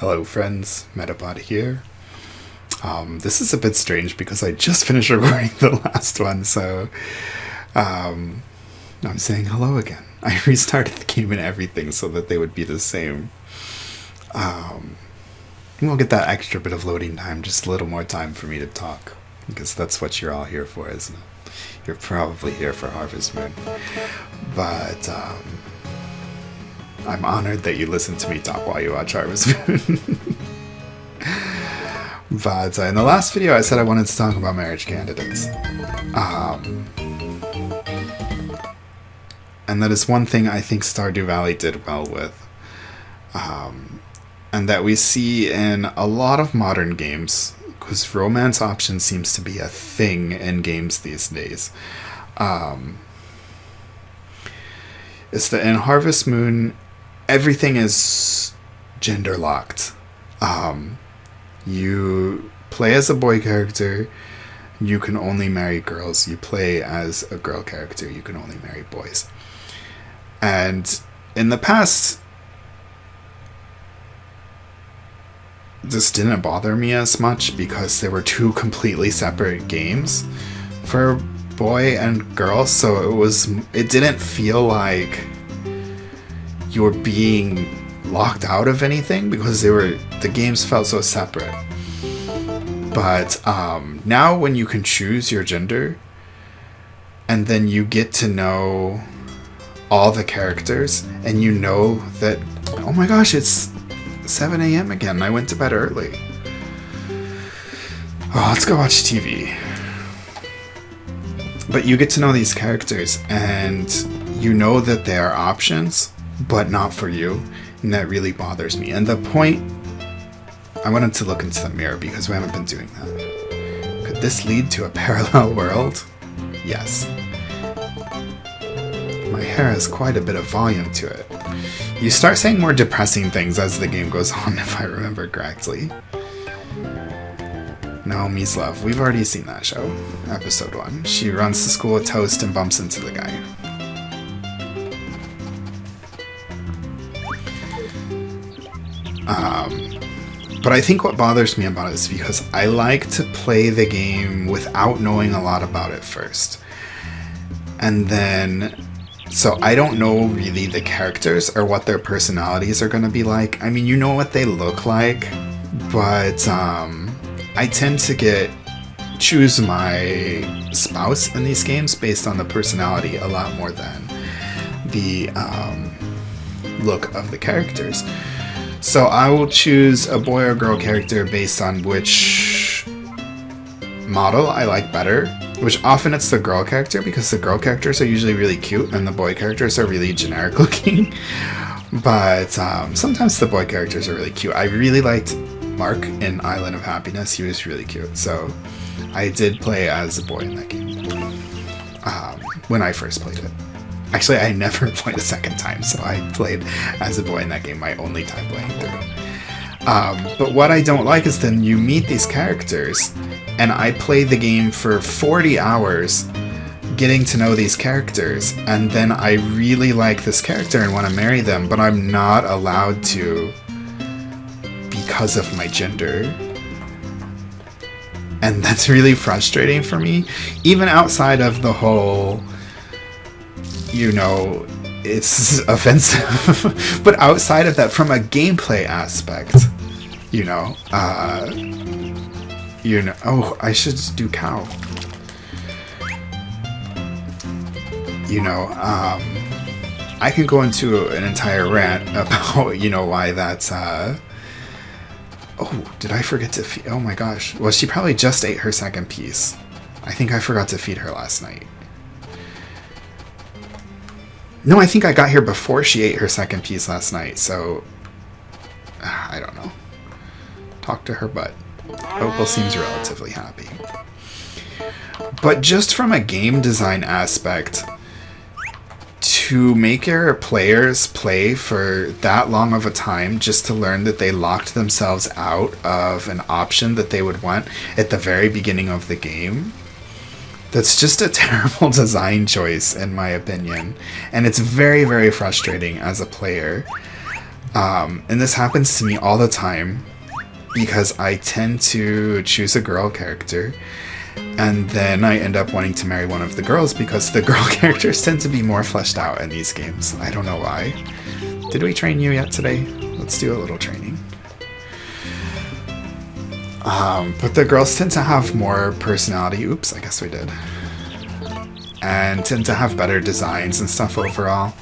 Hello friends, Metapod here. This is a bit strange because I just finished recording the last one, so I'm saying hello again. I restarted the game and everything so that they would be the same. We'll get that extra bit of loading time, just a little more time for me to talk, because that's what you're all here for, isn't it? You're probably here for Harvest Moon. But I'm honored that you listen to me talk while you watch Harvest Moon. But in the last video I said I wanted to talk about marriage candidates. And that is one thing I think Stardew Valley did well with. And that we see in a lot of modern games, because romance option seems to be a thing in games these days. Is that in Harvest Moon, everything is gender locked. You play as a boy character, you can only marry girls. You play as a girl character, you can only marry boys. And in the past, this didn't bother me as much because there were two completely separate games for boy and girl, so it didn't feel like you were being locked out of anything because the games felt so separate. But now when you can choose your gender and then you get to know all the characters and you know that, oh my gosh, it's 7 a.m. again. I went to bed early. Oh, let's go watch TV. But you get to know these characters and you know that they are options, but not for you. And that really bothers me. And the point, I wanted to look into the mirror because we haven't been doing that. Could this lead to a parallel world? Yes. My hair has quite a bit of volume to it. You start saying more depressing things as the game goes on, if I remember correctly. Naomi's Love. We've already seen that show. Episode 1. She runs to school with toast and bumps into the guy. But I think what bothers me about it is because I like to play the game without knowing a lot about it first. And then, so I don't know really the characters or what their personalities are going to be like. I mean, you know what they look like, but I tend to choose my spouse in these games based on the personality a lot more than the look of the characters. So I will choose a boy or girl character based on which model I like better, which often it's the girl character because the girl characters are usually really cute and the boy characters are really generic looking. But sometimes the boy characters are really cute. I really liked Mark in Island of Happiness. He was really cute. So I did play as a boy in that game when I first played it. Actually, I never played a second time, so I played as a boy in that game, my only time playing through. But what I don't like is then you meet these characters, and I play the game for 40 hours getting to know these characters, and then I really like this character and want to marry them, but I'm not allowed to because of my gender. And that's really frustrating for me, even outside of the whole, it's offensive. But outside of that, from a gameplay aspect, oh, I should do cow. I can go into an entire rant about, why that's, oh, did I forget to feed? Oh my gosh. Well, she probably just ate her second piece. I think I forgot to feed her last night. No, I think I got here before she ate her second piece last night, so I don't know. Talk to her butt. Opal seems relatively happy. But just from a game design aspect, to make your players play for that long of a time just to learn that they locked themselves out of an option that they would want at the very beginning of the game, that's just a terrible design choice, in my opinion. And it's very, very frustrating as a player. And this happens to me all the time because I tend to choose a girl character, and then I end up wanting to marry one of the girls because the girl characters tend to be more fleshed out in these games. I don't know why. Did we train you yet today? Let's do a little training. But the girls tend to have more personality. Oops, I guess we did. And tend to have better designs and stuff overall.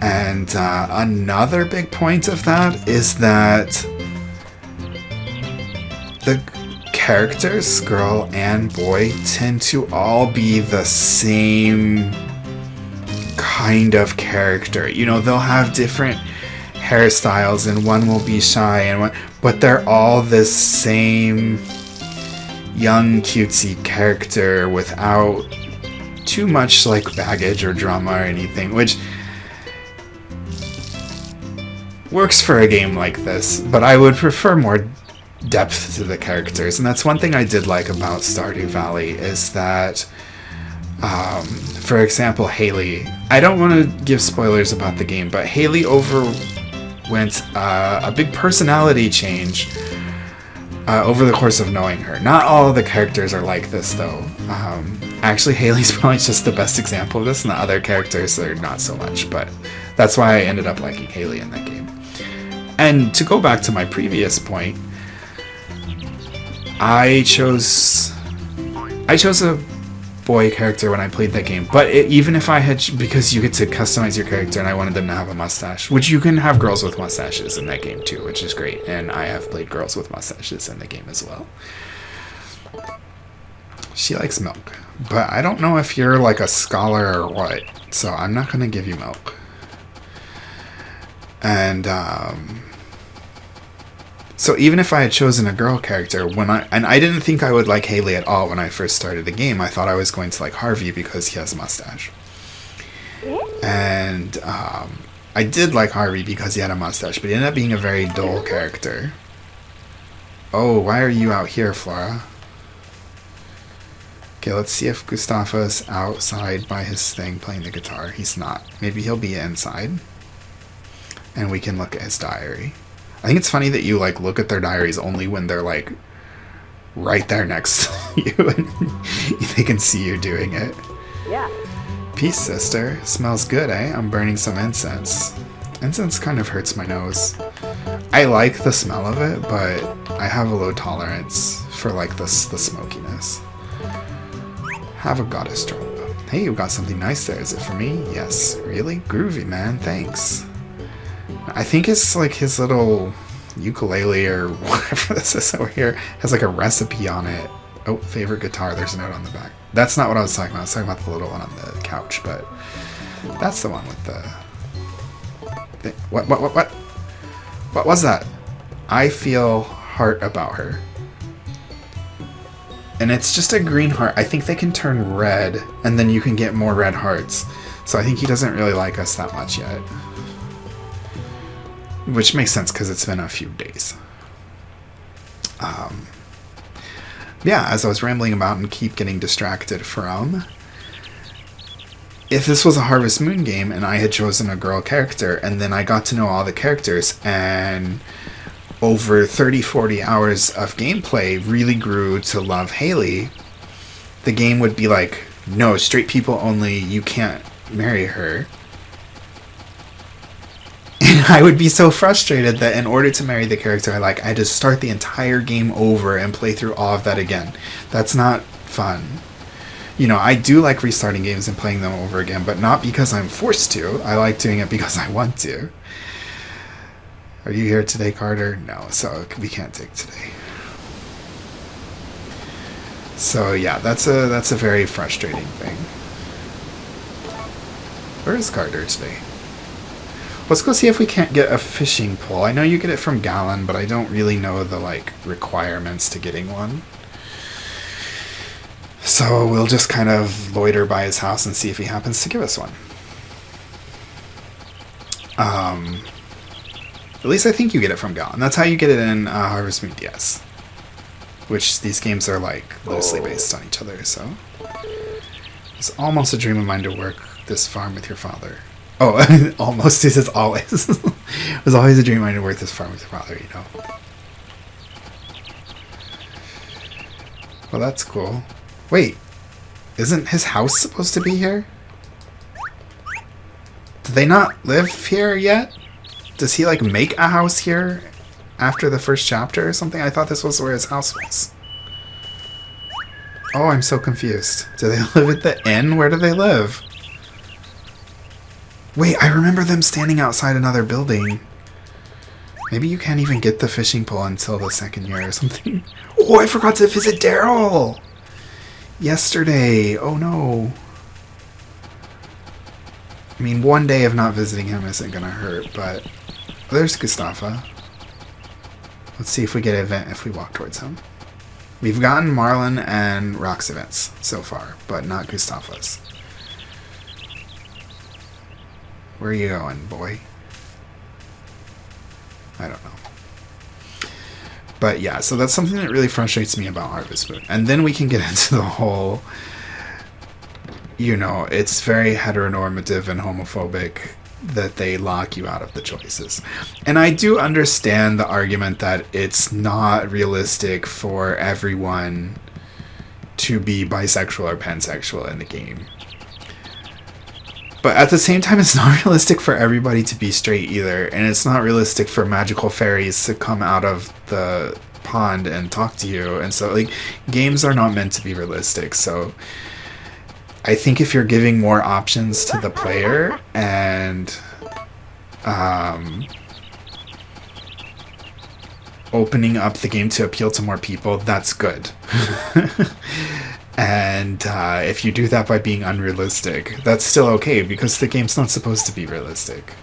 And another big point of that is that the characters, girl and boy, tend to all be the same kind of character. You know, they'll have different hairstyles and one will be shy and one, but they're all this same young cutesy character without too much like baggage or drama or anything, which works for a game like this, but I would prefer more depth to the characters. And that's one thing I did like about Stardew Valley is that for example, Haley, I don't want to give spoilers about the game, but Haley underwent a big personality change over the course of knowing her. Not all of the characters are like this, though. Actually, Haley's probably just the best example of this, and the other characters are not so much, but that's why I ended up liking Haley in that game. And to go back to my previous point, I chose a boy character when I played that game, but even if I had, because you get to customize your character and I wanted them to have a mustache, which you can have girls with mustaches in that game too, which is great, and I have played girls with mustaches in the game as well. She likes milk, but I don't know if you're like a scholar or what, so I'm not going to give you milk. And so even if I had chosen a girl character, I didn't think I would like Haley at all when I first started the game. I thought I was going to like Harvey because he has a mustache. And I did like Harvey because he had a mustache, but he ended up being a very dull character. Oh, why are you out here, Flora? Okay, let's see if Gustafa's outside by his thing playing the guitar. He's not. Maybe he'll be inside. And we can look at his diary. I think it's funny that you like look at their diaries only when they're like right there next to you and they can see you doing it. Yeah. Peace, sister. Smells good, eh? I'm burning some incense. Incense kind of hurts my nose. I like the smell of it, but I have a low tolerance for like the smokiness. Have a goddess trump. Hey, you got something nice there. Is it for me? Yes. Really? Groovy, man. Thanks. I think it's like his little ukulele or whatever this is over here has like a recipe on it. Oh, favorite guitar. There's a note on the back. That's not what I was talking about. I was talking about the little one on the couch, but that's the one with the... What was that? I feel heart about her. And it's just a green heart. I think they can turn red, and then you can get more red hearts. So I think he doesn't really like us that much yet. Which makes sense because it's been a few days. Yeah, as I was rambling about and keep getting distracted from... If this was a Harvest Moon game and I had chosen a girl character and then I got to know all the characters and over 30-40 hours of gameplay really grew to love Haley, the game would be like, no, straight people only, you can't marry her. And I would be so frustrated that in order to marry the character I like, I had to start the entire game over and play through all of that again. That's not fun. You know, I do like restarting games and playing them over again, but not because I'm forced to. I like doing it because I want to. Are you here today, Carter? No, so we can't dig today. So yeah, that's a very frustrating thing. Where is Carter today? Let's go see if we can't get a fishing pole. I know you get it from Gallon, but I don't really know the like requirements to getting one. So we'll just kind of loiter by his house and see if he happens to give us one. At least I think you get it from Gallon. That's how you get it in Harvest Moon DS. Which these games are like loosely based on each other, so... It's almost a dream of mine to work this farm with your father. Oh, almost. He says always. It was always a dream I knew worth this farm with your father, you know. Well, that's cool. Wait, isn't his house supposed to be here? Do they not live here yet? Does he, like, make a house here after the first chapter or something? I thought this was where his house was. Oh, I'm so confused. Do they live at the inn? Where do they live? Wait, I remember them standing outside another building. Maybe you can't even get the fishing pole until the second year or something. Oh, I forgot to visit Daryl! Yesterday. Oh no. I mean, one day of not visiting him isn't gonna hurt, but... There's Gustafa. Let's see if we get an event if we walk towards him. We've gotten Marlin and Rock's events so far, but not Gustafa's. Where are you going, boy? I don't know. But yeah, so that's something that really frustrates me about Harvest Moon. And then we can get into the whole... You know, it's very heteronormative and homophobic that they lock you out of the choices. And I do understand the argument that it's not realistic for everyone to be bisexual or pansexual in the game. But at the same time, it's not realistic for everybody to be straight either. And it's not realistic for magical fairies to come out of the pond and talk to you. And so, like, games are not meant to be realistic. So I think if you're giving more options to the player and opening up the game to appeal to more people, that's good. And if you do that by being unrealistic, that's still okay, because the game's not supposed to be realistic.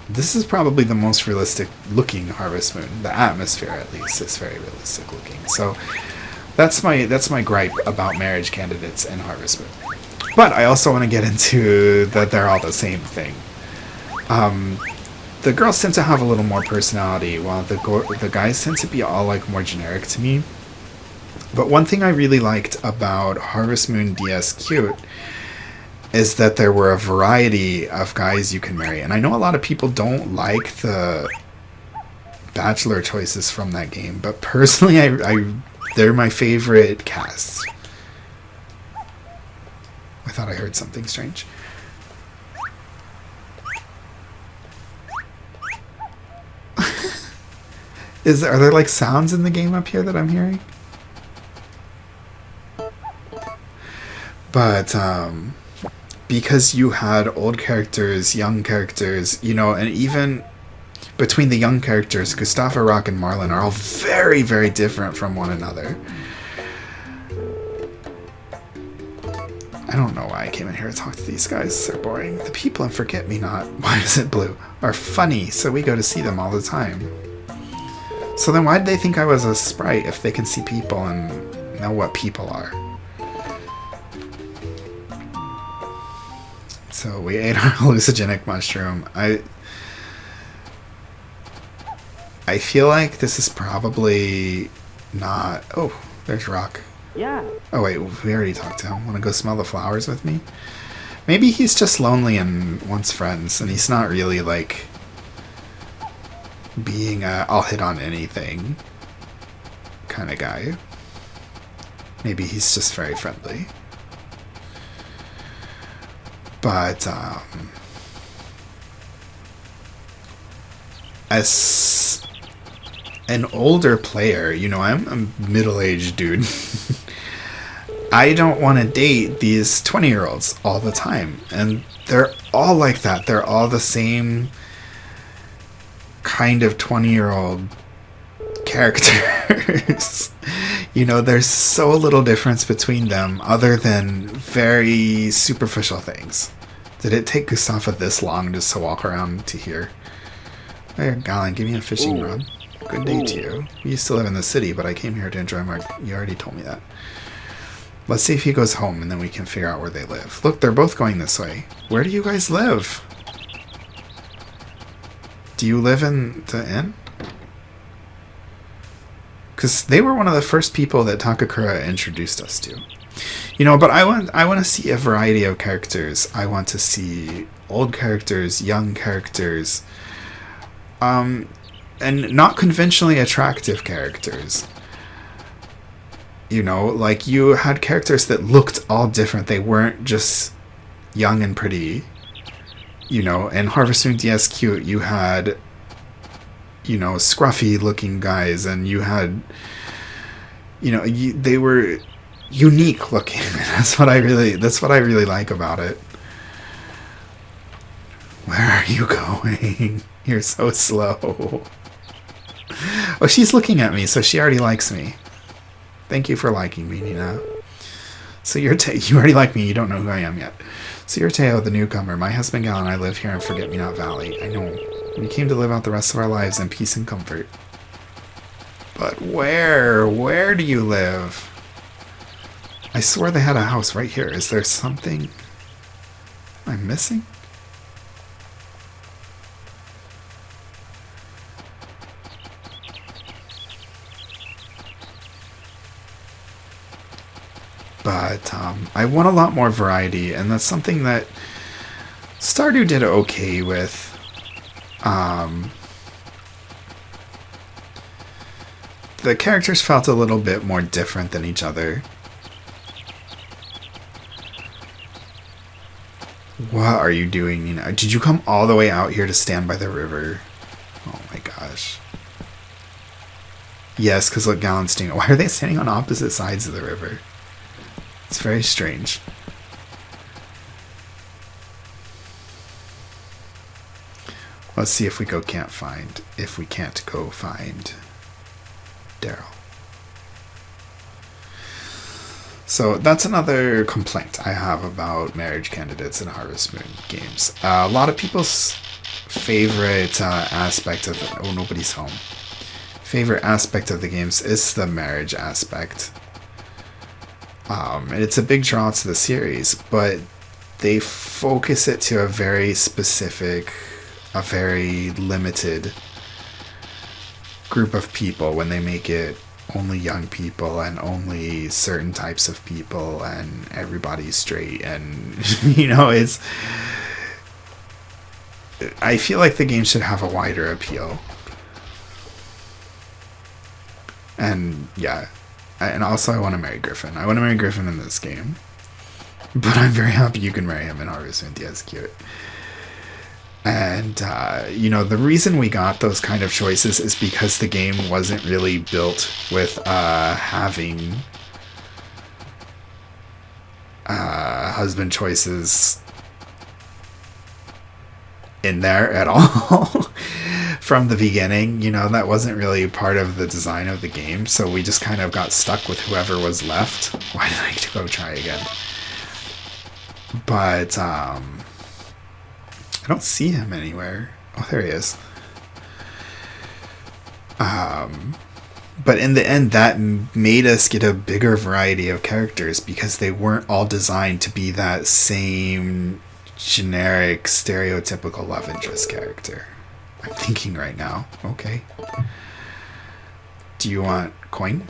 This is probably the most realistic looking Harvest Moon. The atmosphere, at least, is very realistic looking. So that's my gripe about marriage candidates in Harvest Moon. But I also want to get into that they're all the same thing. The girls tend to have a little more personality, while the guys tend to be all like more generic to me. But one thing I really liked about Harvest Moon DS Cute is that there were a variety of guys you can marry. And I know a lot of people don't like the bachelor choices from that game, but personally, they're my favorite casts. I thought I heard something strange. Are there like sounds in the game up here that I'm hearing? But because you had old characters, young characters, you know, and even between the young characters, Gustafa, Rock, and Marlin are all very, very different from one another. I don't know why I came in here to talk to these guys. They're boring. The people in Forget-Me-Not, why is it blue, are funny, so we go to see them all the time. So then why did they think I was a sprite if they can see people and know what people are? So we ate our hallucinogenic mushroom. I feel like this is probably not... Oh, there's Rock. Yeah. Oh wait, we already talked to him. Want to go smell the flowers with me? Maybe he's just lonely and wants friends, and he's not really like being a I'll hit on anything kind of guy. Maybe he's just very friendly. But as an older player, you know, I'm a middle-aged dude. I don't want to date these 20-year-olds all the time. And they're all like that. They're all the same kind of 20-year-old characters. You know, there's so little difference between them other than very superficial things. Did it take Gustafa this long just to walk around to here? Hey, Galen, give me a fishing rod. Good day to you. We used to live in the city, but I came here to enjoy my... You already told me that. Let's see if he goes home, and then we can figure out where they live. Look, they're both going this way. Where do you guys live? Do you live in the inn? Because they were one of the first people that Takakura introduced us to. But I want to see a variety of characters. I want to see old characters, young characters, and not conventionally attractive characters. Like you had characters that looked all different. They weren't just young and pretty. In Harvest Moon DSQ, you had, scruffy looking guys, and you had, they were unique looking. That's what I really like about it. Where are you going? You're so slow. Oh, she's looking at me, so she already likes me. Thank you for liking me, Nina. So you already like me, you don't know who I am yet. So you're Teo, the newcomer. My husband Gal and I live here in Forget-Me-Not Valley. I know. We came to live out the rest of our lives in peace and comfort. But where? Where do you live? I swore they had a house right here. Is there something I'm missing? But I want a lot more variety, and that's something that Stardew did okay with. The characters felt a little bit more different than each other. What are you doing, Nina? Did you come all the way out here to stand by the river? Oh my gosh. Yes, because look, Gal and Sting. Why are they standing on opposite sides of the river? It's very strange. Let's see if we can't go find Daryl. So that's another complaint I have about marriage candidates in Harvest Moon games. A lot of people's favorite aspect of it, nobody's home. Favorite aspect of the games is the marriage aspect. And it's a big draw to the series, but they focus it to a very specific, a very limited group of people when they make it only young people and only certain types of people and everybody's straight, and it's, I feel like the game should have a wider appeal. And yeah, and also I want to marry Griffin. I want to marry Griffin in this game, but I'm very happy you can marry him in Harvest Moon DSQ. And, the reason we got those kind of choices is because the game wasn't really built with having husband choices in there at all. From the beginning, that wasn't really part of the design of the game, so we just kind of got stuck with whoever was left. Why did I go try again? But, I don't see him anywhere. Oh, there he is. But in the end, that made us get a bigger variety of characters because they weren't all designed to be that same generic, stereotypical love interest character. I'm thinking right now. Okay. Do you want coin?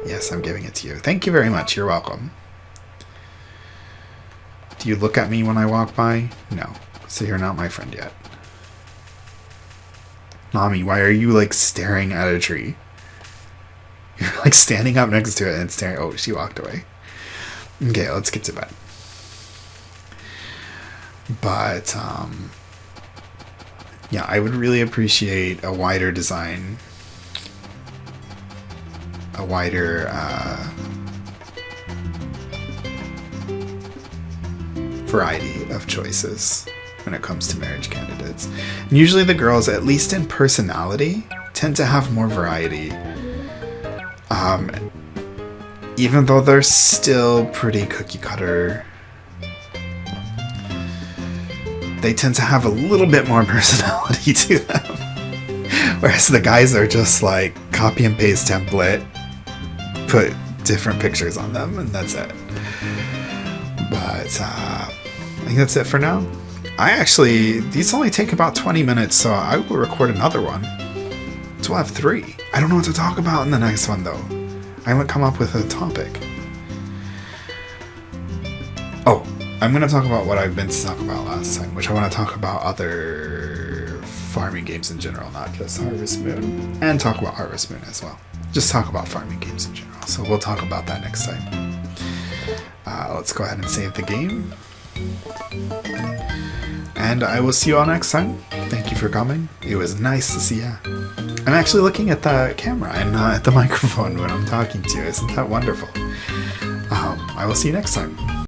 Yes, I'm giving it to you. Thank you very much. You're welcome. Do you look at me when I walk by? No. So you're not my friend yet. Nami, why are you staring at a tree? You're standing up next to it and staring. Oh, she walked away. Okay, let's get to bed. But, yeah, I would really appreciate a wider design. A wider, variety of choices when it comes to marriage candidates. And usually the girls, at least in personality, tend to have more variety. Even though they're still pretty cookie cutter, they tend to have a little bit more personality to them. Whereas the guys are just copy and paste template, put different pictures on them, and that's it. But I think that's it for now. These only take about 20 minutes, so I will record another one So we'll have 3. I don't know what to talk about in the next one, though. I haven't come up with a topic. Oh, I'm going to talk about what I've been to talk about last time, which I want to talk about other farming games in general, not just Harvest Moon, and talk about Harvest Moon as well. Just talk about farming games in general. So we'll talk about that next time. Let's go ahead and save the game. And I will see you all next time. Thank you for coming. It was nice to see ya. I'm actually looking at the camera and not at the microphone when I'm talking to you. Isn't that wonderful? I will see you next time.